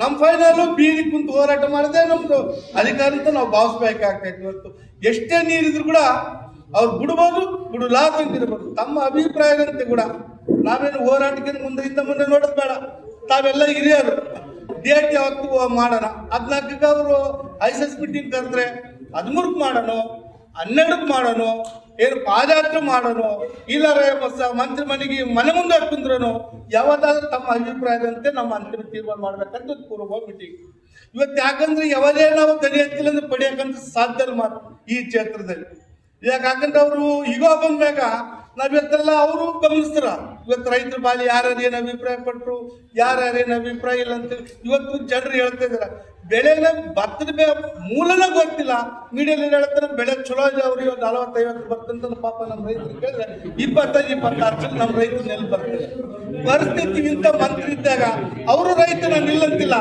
ನಮ್ಮ ಫೈನಲ್ ಬೀದಿ ಕುಂತು ಹೋರಾಟ ಮಾಡಿದೆ ನಮ್ದು ಅಧಿಕಾರ ಅಂತ ನಾವು ಭಾವಿಸ್ಬೇಕಾಗ್ತೈತೆ. ಇವತ್ತು ಎಷ್ಟೇ ನೀರಿದ್ರು ಕೂಡ ಅವ್ರು ಬಿಡ್ಬೋದು, ಬಿಡಲಾರ್ದು ಅಂತಿರ್ಬೋದು. ತಮ್ಮ ಅಭಿಪ್ರಾಯದಂತೆ ಕೂಡ ನಾವೇನು ಹೋರಾಟಕ್ಕೆ ಮುಂದೆ ನೋಡೋದು ಬೇಡ. ತಾವೆಲ್ಲ ಹಿರಿಯರು, ಡೇಟ್ ಯಾವತ್ತು ಮಾಡೋಣ. 14ಕ್ಕೆ ಅವರು ICS ಮೀಟಿಂಗ್ ಕರೆದ್ರೆ 13ಕ್ಕೆ ಮಾಡೋಣ, 12ಕ್ಕೆ ಮಾಡೋಣ, ಏನು ಪಾದಯಾತ್ರೆ ಮಾಡೋಣ, ಇಲ್ಲರೇ ಮಂತ್ರಿ ಮನೆಗೆ ಮನೆ ಮುಂದೆ ಕುಂದ್ರೂ ಯಾವ್ದಾದ್ರೂ ತಮ್ಮ ಅಭಿಪ್ರಾಯದಂತೆ ನಮ್ಮ ಅಂತಿಮ ತೀರ್ಮಾನ ಮಾಡ್ಬೇಕಂತ ಪೂರ್ವ ಮೀಟಿಂಗ್. ಇವತ್ತು ಯಾಕಂದ್ರೆ ಯಾವುದೇ ನಾವು ದನಿ ಹತ್ತಿಲ್ಲ ಅಂದ್ರೆ ಪಡೆಯಕ್ಕಂತ ಸಾಧ್ಯ ಮಾತು ಈ ಕ್ಷೇತ್ರದಲ್ಲಿ. ಯಾಕಂದ್ರೆ ಅವರು ಈಗ ಬಂದ್ಮ್ಯಾಗ ನಾವಿವತ್ತೆಲ್ಲ ಅವರು ಗಮನಿಸ್ತಾರ. ಇವತ್ತು ರೈತರ ಬಾಲಿ ಯಾರ್ಯಾರೇನು ಅಭಿಪ್ರಾಯ ಪಟ್ಟರು, ಯಾರ್ಯಾರೇನು ಅಭಿಪ್ರಾಯ ಇಲ್ಲ ಅಂತ ಇವತ್ತು ಜನರು ಹೇಳ್ತಾ ಇದಾರೆ. ಬೆಳೆನ ಭತ್ತದ ಮೂಲನ ಗೊತ್ತಿಲ್ಲ. ಮೀಡಿಯಲ್ಲಿ ಹೇಳ್ತಾರೆ ಬೆಳೆ ಚಲೋ ಇದೆ, ಅವ್ರಿಗೆ 40-50 ಬರ್ತಂತ. ಪಾಪ ನಮ್ಮ ರೈತರು ಕೇಳಿದ್ರೆ 25-26 ನಮ್ಮ ರೈತರು ನೆಲ್ ಬರ್ತಾರೆ. ಪರಿಸ್ಥಿತಿ ಇಂಥ ಮಂತ್ರಿ ಇದ್ದಾಗ ಅವರು ರೈತನ ನಿಲ್ಲಂತಿಲ್ಲ.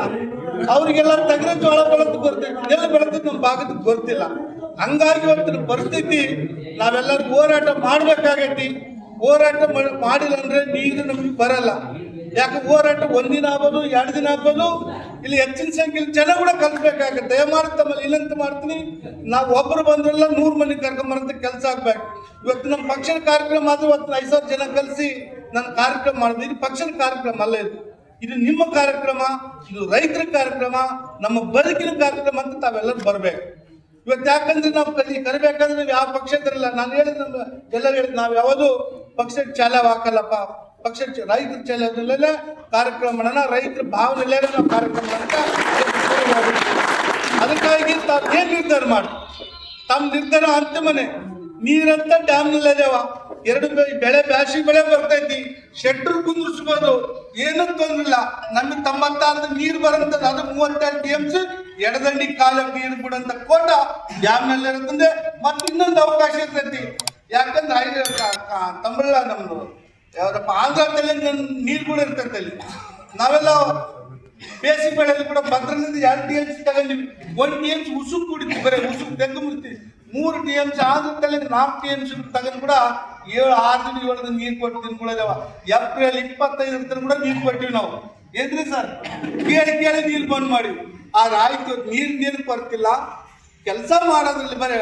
ಅವ್ರಿಗೆಲ್ಲ ತಗರ ಜೋಳ ಬೆಳೆದು ಬರ್ತೈತಿ, ನೆಲ್ಲ ಬೆಳೆದು ನಮ್ಮ ಭಾಗದ ಗೊತ್ತಿಲ್ಲ. ಹಂಗಾಗಿ ಇವತ್ತಿನ ಪರಿಸ್ಥಿತಿ ನಾವೆಲ್ಲರೂ ಹೋರಾಟ ಮಾಡ್ಬೇಕಾಗೈತಿ. ಹೋರಾಟ ಮಾಡಿಲ್ಲ ಅಂದ್ರೆ ನೀರು ನಮಗೆ ಬರಲ್ಲ. ಯಾಕೆ ಹೋರಾಟ ಒಂದಿನ ಆಗ್ಬೋದು, 2 ದಿನ ಆಗ್ಬೋದು, ಇಲ್ಲಿ ಹೆಚ್ಚಿನ ಸಂಖ್ಯೆಯಲ್ಲಿ ಜನ ಕೂಡ ಕಲಿಸ್ಬೇಕಾಗತ್ತೆ. ದಯಮಾಡಿ ತಮ್ಮಲ್ಲಿ ಇಲ್ಲಂತ ಮಾಡ್ತೀನಿ, ನಾವು ಒಬ್ಬರು ಬಂದ್ರೆಲ್ಲ 100 ಮಂದಿ ಕರ್ಕೊಂಬರಂತ ಕೆಲಸ ಆಗ್ಬೇಕು. ಇವತ್ತು ನಮ್ಮ ಪಕ್ಷದ ಕಾರ್ಯಕ್ರಮ ಆದ್ರೆ ಇವತ್ತು 5,000 ಜನ ಕಲಿಸಿ ನನ್ನ ಕಾರ್ಯಕ್ರಮ ಮಾಡಿದ್ವಿ. ಇದು ಪಕ್ಷದ ಕಾರ್ಯಕ್ರಮ ಅಲ್ಲ, ಇದು ನಿಮ್ಮ ಕಾರ್ಯಕ್ರಮ, ಇದು ರೈತರ ಕಾರ್ಯಕ್ರಮ, ನಮ್ಮ ಬದುಕಿನ ಕಾರ್ಯಕ್ರಮ ಅಂತ ತಾವೆಲ್ಲರೂ ಬರಬೇಕು. ಇವತ್ತು ಯಾಕಂದ್ರೆ ನಾವು ಕರಿಬೇಕಾದ್ರೆ ನಾವು ಯಾವ ಪಕ್ಷದಲ್ಲ. ನಾನು ಹೇಳಿದ ಎಲ್ಲರೂ ಹೇಳಿದ್ ನಾವು ಯಾವುದು ಪಕ್ಷದ ಚಾಲವ್ ಹಾಕಲ್ಲಪ್ಪ. ಪಕ್ಷ ರೈತರ ಚಾಲನೆಲ್ಲ ಕಾರ್ಯಕ್ರಮ ಮಾಡೋಣ, ರೈತರ ಭಾವನೆಲ್ಲೇ ನಾವು ಕಾರ್ಯಕ್ರಮ ಅಂತ. ಅದಕ್ಕಾಗಿ ತಾವು ಏನ್ ನಿರ್ಧಾರ ಮಾಡಿ ತಮ್ಮ ನಿರ್ಧಾರ ಅಂತಿಮನೆ. ನೀರಂತ ಡ್ಯಾಮ್ನಲ್ಲೇ ಅದೇವ, 2 ಬೆಳೆ ಬ್ಯಾಸಿ ಬೆಳೆ ಬರ್ತೈತಿ, ಶೆಟ್ರು ಕುಂದಿಸ್ಬೋದು, ಏನೂ ತೊಂದ್ರಿಲ್ಲ. ನಮಗೆ 96 ನೀರು ಬರಂತದ್ದು, ಅದು 32 TMC ಎಡದಂಡಿ ಕಾಲಕ್ಕೆ ನೀರು ಬಿಡಂತ ಕೋಟ ಡ್ಯಾಮ್ನಲ್ಲಿ ಇರ್ತಂದ್ರೆ ಮತ್ತೆ ಇನ್ನೊಂದು ಅವಕಾಶ ಇರ್ತೈತಿ. ಯಾಕಂದ್ರೆ ತಮಿಳ ನಮ್ದು ಯಾವ್ದಪ್ಪ ಆಂಧ್ರ ತೆಲಂಗಾಣ ನೀರು ಕೂಡ ಇರ್ತೈತೆ ಅಲ್ಲಿ. ನಾವೆಲ್ಲ ಬೇಸಿಗೆ ಬೆಳೆಯಲ್ಲಿ ಕೂಡ ಭದ್ರದಿಂದ 2 TMC ತಗೊಂಡಿವಿ. 1 TMC ಉಸುಕು ಕುಡಿತೀವಿ, ಬರೀ ಉಸುಕು ತೆಗ್ದು ಬಿಡ್ತೀವಿ. 3 TMC ಆಂಧ್ರ ತೆಲಂಗಾಣ 4 TMC ತಗೊಂಡು ಕೂಡ 7-6 ದಿನ 7 ದಿನ ನೀರು ಕೊಟ್ಟು ಕೂಡ ಇದಾವ. ಏಪ್ರಿಲ್ 25 ತನಕ ಕೂಡ ನೀರು ಕೊಟ್ಟಿವಿ ನಾವು. ಏನ್ರಿ ಸರ್, ಕೇಳಿ ನೀರು ಬಂದ್ ಮಾಡಿವಿ. ಆದ್ರೆ ಆಯ್ತು, ನೀರು ಬರ್ತಿಲ್ಲ, ಕೆಲಸ ಮಾಡೋದ್ರಲ್ಲಿ ಬರೀ